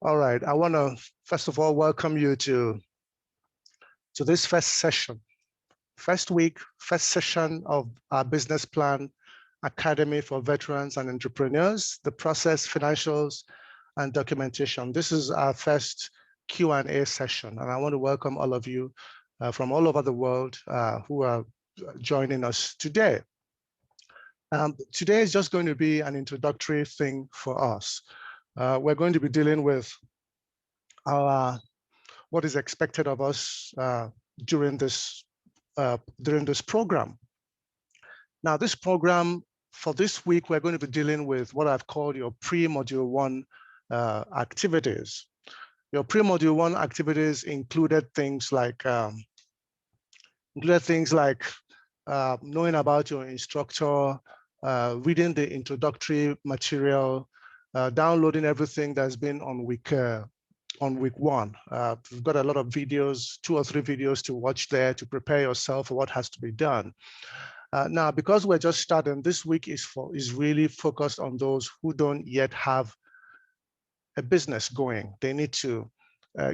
All right, I want to first of all welcome you to this first session, first week, first session of our business plan academy for veterans and entrepreneurs, the process, financials, and documentation. This is our first Q&A session, and I want to welcome all of you from all over the world who are joining us today. Today is just going to be an introductory thing for us. We're going to be dealing with what is expected of us during this program. Now, this program for this week, we're going to be dealing with what I've called your pre-module 1 activities. Your pre-module 1 activities included things like knowing about your instructor, reading the introductory material, downloading everything that's been on week 1. We've got a lot of videos, 2 or 3 videos to watch there to prepare yourself for what has to be done. Now, because we're just starting, this week is really focused on those who don't yet have a business going. They need to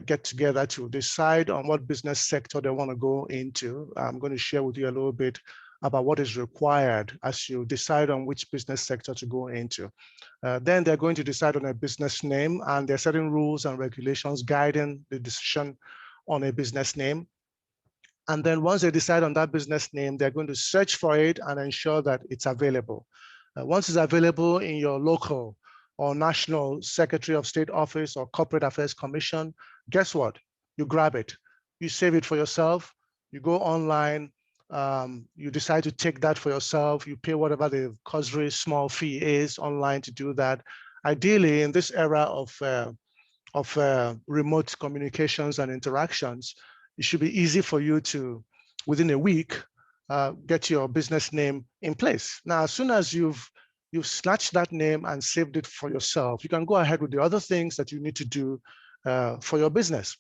get together to decide on what business sector they want to go into. I'm going to share with you a little bit about what is required as you decide on which business sector to go into. Then they're going to decide on a business name, and there are certain rules and regulations guiding the decision on a business name. And then once they decide on that business name, they're going to search for it and ensure that it's available. Once it's available in your local or national Secretary of State office or Corporate Affairs Commission, guess what? You grab it. You save it for yourself. You go online. You decide to take that for yourself. You pay whatever the cursory small fee is online to do that. Ideally, in this era of remote communications and interactions, it should be easy for you to, within a week, get your business name in place. Now, as soon as you've snatched that name and saved it for yourself, you can go ahead with the other things that you need to do for your business.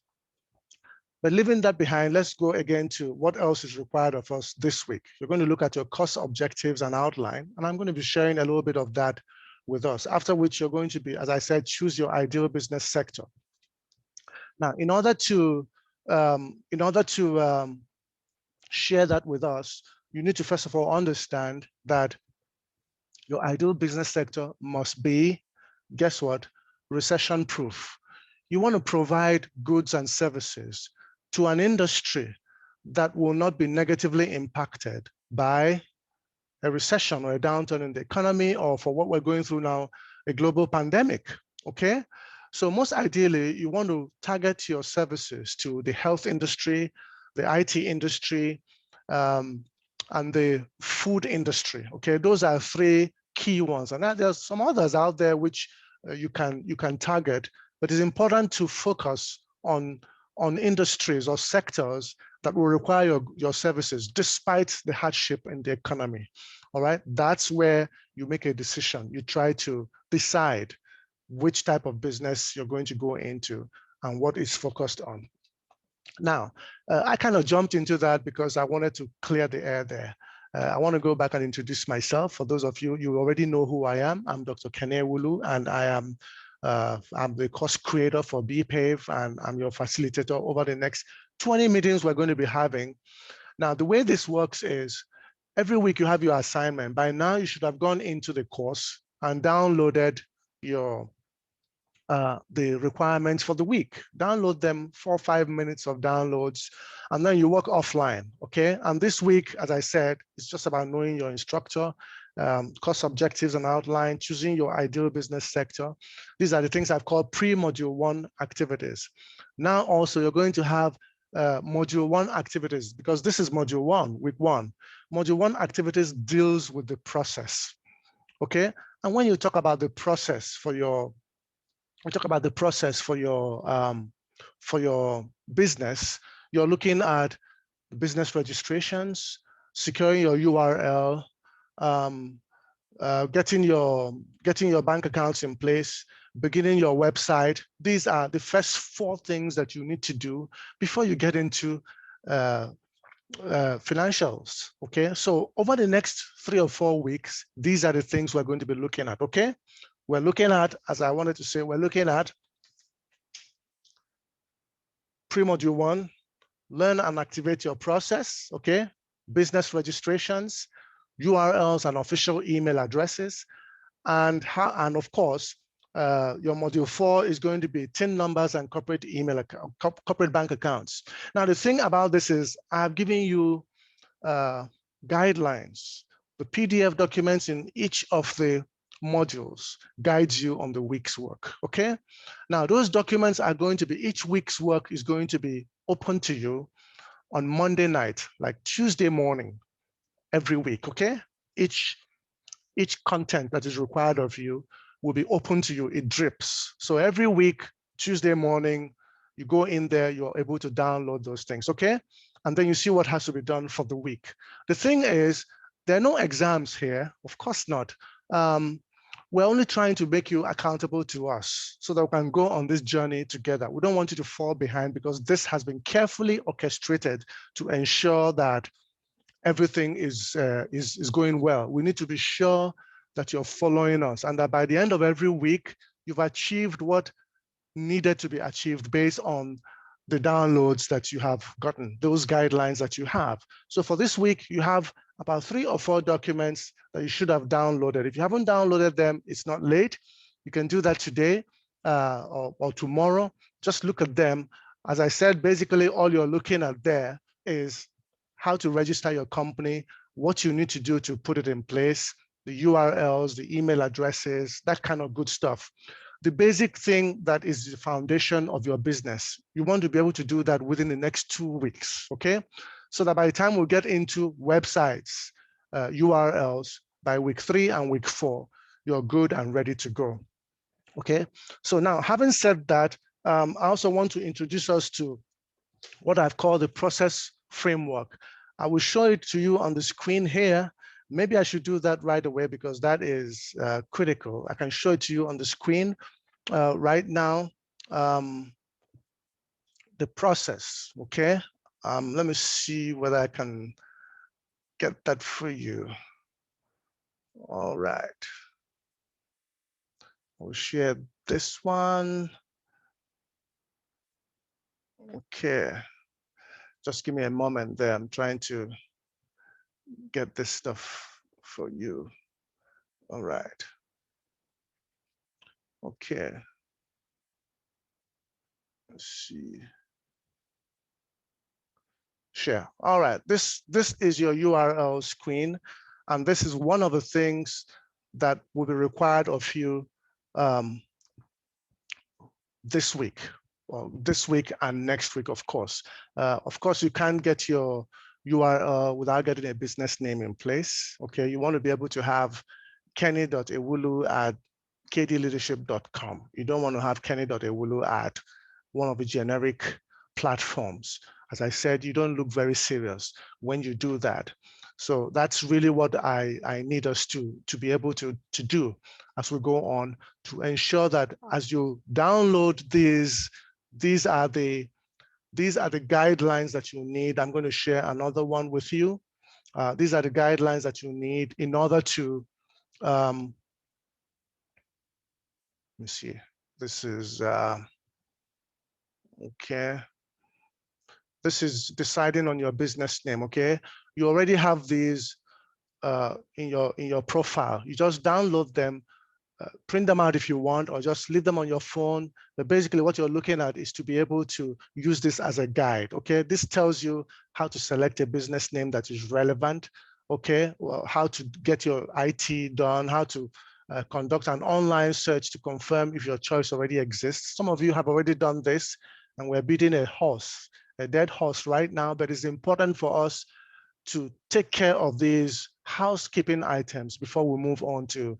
But leaving that behind, let's go again to what else is required of us this week. You're going to look at your course objectives and outline, and I'm going to be sharing a little bit of that with us, after which you're going to be, as I said, choose your ideal business sector. Now, in order to share that with us, you need to first of all understand that your ideal business sector must be, guess what, recession-proof. You want to provide goods and services to an industry that will not be negatively impacted by a recession or a downturn in the economy, or for what we're going through now, a global pandemic, okay? So most ideally, you want to target your services to the health industry, the IT industry, and the food industry, okay? Those are 3 key ones. And there's some others out there which you can target, but it's important to focus on industries or sectors that will require your services despite the hardship in the economy, all right? That's where you make a decision. You try to decide which type of business you're going to go into and what is focused on. Now, I kind of jumped into that because I wanted to clear the air there. I want to go back and introduce myself. For those of you, you already know who I am. I'm Dr. Kene Wulu, and I'm the course creator for BPAVE, and I'm your facilitator over the next 20 meetings we're going to be having. Now, the way this works is every week you have your assignment. By now, you should have gone into the course and downloaded your the requirements for the week. Download them, 4 or 5 minutes of downloads, and then you work offline, okay? And this week, as I said, it's just about knowing your instructor, course objectives and outline, choosing your ideal business sector. These are the things I've called pre-module 1 activities. Now also, you're going to have module 1 activities, because this is module 1, week 1. Module 1 activities deals with the process, okay? And when you talk about the process for your business, you're looking at business registrations, securing your URL, getting your bank accounts in place, beginning your website. These are the first 4 things that you need to do before you get into financials, okay? So over the next 3 or 4 weeks, these are the things we're going to be looking at, okay? We're looking at, as I wanted to say, we're looking at pre-module 1, learn and activate your process, okay? Business registrations, URLs and official email addresses, and of course, your module 4 is going to be TIN numbers and corporate email account, corporate bank accounts. Now, the thing about this is I've given you guidelines. The PDF documents in each of the modules guides you on the week's work, okay? Now, those documents are going to be, each week's work is going to be open to you on Monday night, like Tuesday morning, every week, okay? Each content that is required of you will be open to you. It drips. So every week, Tuesday morning, you go in there, you're able to download those things, okay? And then you see what has to be done for the week. The thing is, there are no exams here, of course not. We're only trying to make you accountable to us so that we can go on this journey together. We don't want you to fall behind because this has been carefully orchestrated to ensure that everything is going well. We need to be sure that you're following us and that by the end of every week, you've achieved what needed to be achieved based on the downloads that you have gotten, those guidelines that you have. So for this week, you have about 3 or 4 documents that you should have downloaded. If you haven't downloaded them, it's not late. You can do that today or tomorrow. Just look at them. As I said, basically all you're looking at there is how to register your company, what you need to do to put it in place, the URLs, the email addresses, that kind of good stuff. The basic thing that is the foundation of your business, you want to be able to do that within the next 2 weeks, okay? So that by the time we get into websites, URLs, by week 3 and week 4, you're good and ready to go, okay? So now, having said that, I also want to introduce us to what I've called the process framework. I will show it to you on the screen here. Maybe I should do that right away because that is critical. I can show it to you on the screen right now. The process, okay? Let me see whether I can get that for you. All right. I'll share this one. Okay. Just give me a moment there. I'm trying to get this stuff for you. All right. Okay. Let's see. Share. All right. This is your URL screen, and this is one of the things that will be required of you this week. Well, this week and next week, of course. Of course, you can't get your URL without getting a business name in place. Okay, you want to be able to have kenny.ewulu@kdleadership.com. You don't want to have kenny.ewulu at one of the generic platforms. As I said, you don't look very serious when you do that. So that's really what I need us to be able to do as we go on, to ensure that as you download these are the guidelines that you need. I'm going to share another one with you. These are the guidelines that you need in order to, let me see, this is, okay. This is deciding on your business name, okay? You already have these in your profile. You just download them, print them out if you want, or just leave them on your phone. But basically what you're looking at is to be able to use this as a guide, okay? This tells you how to select a business name that is relevant, okay? Well, how to get your IT done, how to conduct an online search to confirm if your choice already exists. Some of you have already done this, and we're beating a dead horse right now, but it's important for us to take care of these housekeeping items before we move on to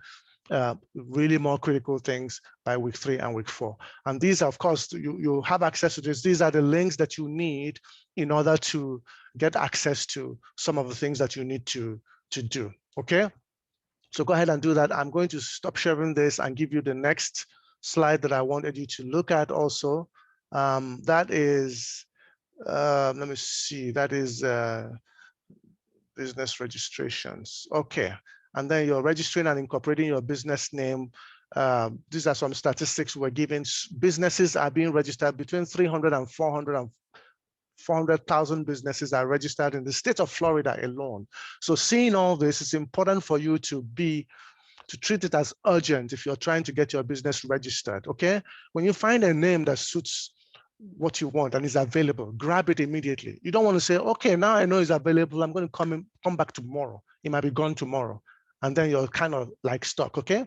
really more critical things by week 3 and week 4. And these, of course, you have access to this. These are the links that you need in order to get access to some of the things that you need to do, okay? So go ahead and do that. I'm going to stop sharing this and give you the next slide that I wanted you to look at also. That is, let me see, that is business registrations. Okay. And then you're registering and incorporating your business name. These are some statistics we're giving. Businesses are being registered between 300 and 400,000 businesses are registered in the state of Florida alone. So seeing all this, it's important for you to treat it as urgent if you're trying to get your business registered, okay? When you find a name that suits what you want and is available, grab it immediately. You don't want to say, okay, now I know it's available, I'm going to come back tomorrow. It might be gone tomorrow. And then you're kind of like stuck, okay?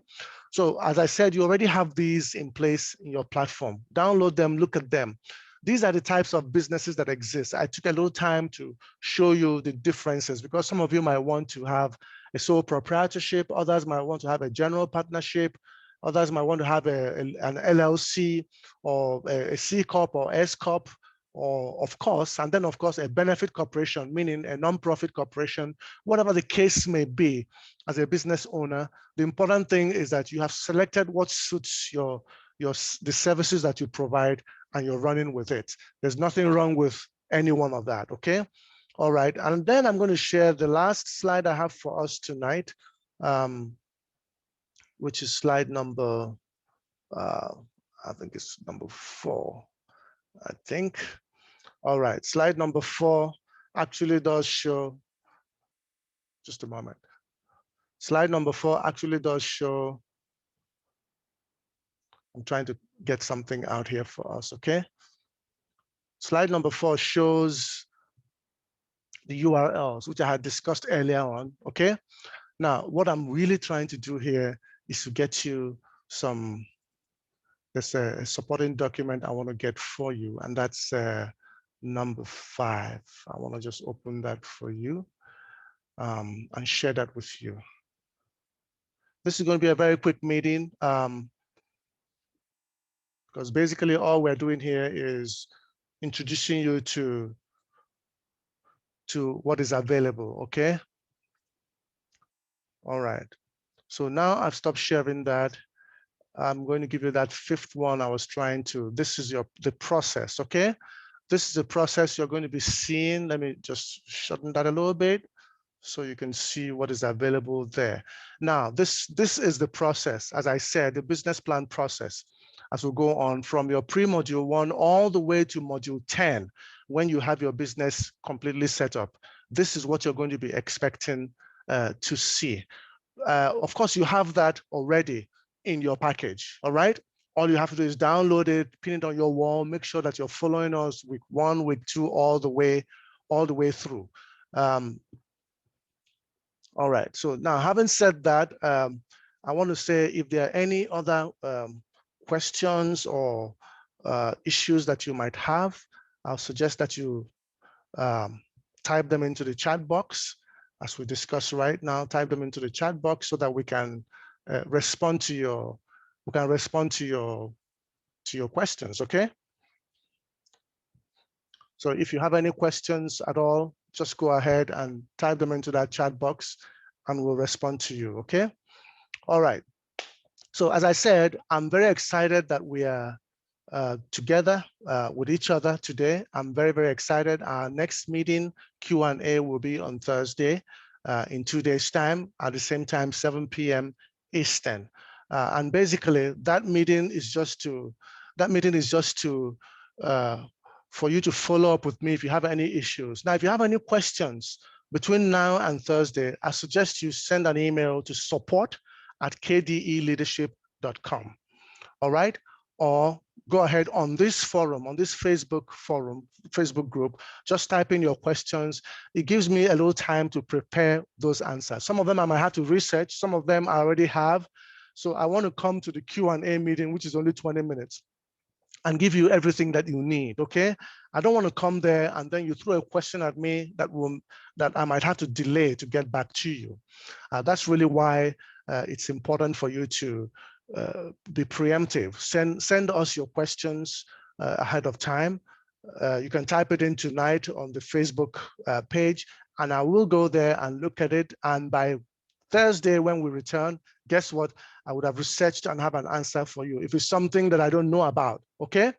So as I said, you already have these in place in your platform. Download them, look at them. These are the types of businesses that exist. I took a little time to show you the differences because some of you might want to have a sole proprietorship, others might want to have a general partnership, others might want to have an LLC or a C Corp or S Corp, or of course, and then of course, a benefit corporation, meaning a nonprofit corporation, whatever the case may be. As a business owner, the important thing is that you have selected what suits the services that you provide and you're running with it. There's nothing wrong with any one of that, okay? All right, and then I'm going to share the last slide I have for us tonight, which is slide number, I think it's number 4, I think. All right, slide number 4 actually does show, just a moment. Slide number 4 actually does show, I'm trying to get something out here for us, okay? Slide number 4 shows the URLs, which I had discussed earlier on, okay? Now, what I'm really trying to do here is to get you there's a supporting document I want to get for you, and that's number 5. I want to just open that for you and share that with you. This is going to be a very quick meeting because basically all we're doing here is introducing you to what is available, okay? All right, so now I've stopped sharing that. I'm going to give you that 5th one I was trying to. This is the process, okay? This is the process you're going to be seeing. Let me just shorten that a little bit so you can see what is available there. Now, this is the process, as I said, the business plan process, as we go on from your pre-module 1 all the way to module 10, when you have your business completely set up. This is what you're going to be expecting to see. Of course, you have that already in your package, all right? All you have to do is download it, pin it on your wall, make sure that you're following us week 1, week 2, all the way through. All right, so now having said that, I want to say if there are any other questions or issues that you might have, I'll suggest that you type them into the chat box as we discuss right now. Type them into the chat box so that we can respond to your questions, okay? So if you have any questions at all, just go ahead and type them into that chat box and we'll respond to you, okay? All right. So as I said, I'm very excited that we are together with each other today. I'm very, very excited. Our next meeting, Q&A, will be on Thursday in 2 days' time at the same time, 7 p.m. Eastern. And basically, that meeting is just for you to follow up with me if you have any issues. Now, if you have any questions between now and Thursday, I suggest you send an email to support@kdeleadership.com. All right? Or go ahead on this forum, on this Facebook group, just type in your questions. It gives me a little time to prepare those answers. Some of them I might have to research, some of them I already have. So I want to come to the Q&A meeting, which is only 20 minutes, and give you everything that you need, okay? I don't want to come there and then you throw a question at me that I might have to delay to get back to you. That's really why it's important for you to be preemptive. Send us your questions ahead of time. You can type it in tonight on the Facebook page, and I will go there and look at it. And by Thursday, when we return, guess what? I would have researched and have an answer for you if it's something that I don't know about, okay?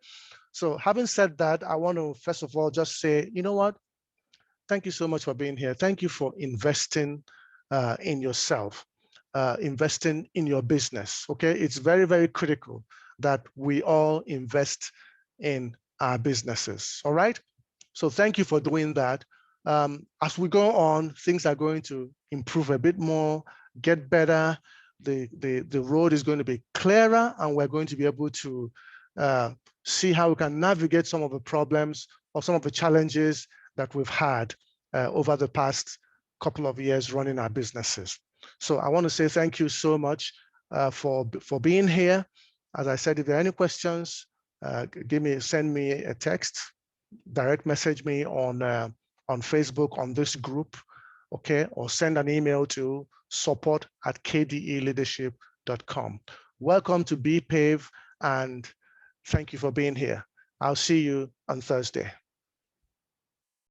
So having said that, I want to first of all just say, you know what? Thank you so much for being here. Thank you for investing in yourself, investing in your business, okay? It's very, very critical that we all invest in our businesses, all right? So thank you for doing that. As we go on, things are going to improve a bit more, get better. The road is going to be clearer, and we're going to be able to see how we can navigate some of the problems or some of the challenges that we've had over the past couple of years running our businesses. So I want to say thank you so much for being here. As I said, if there are any questions, send me a text, direct message me on Facebook on this group, okay, or send an email to support@kdeleadership.com. Welcome to BPAVE, and thank you for being here. I'll see you on Thursday.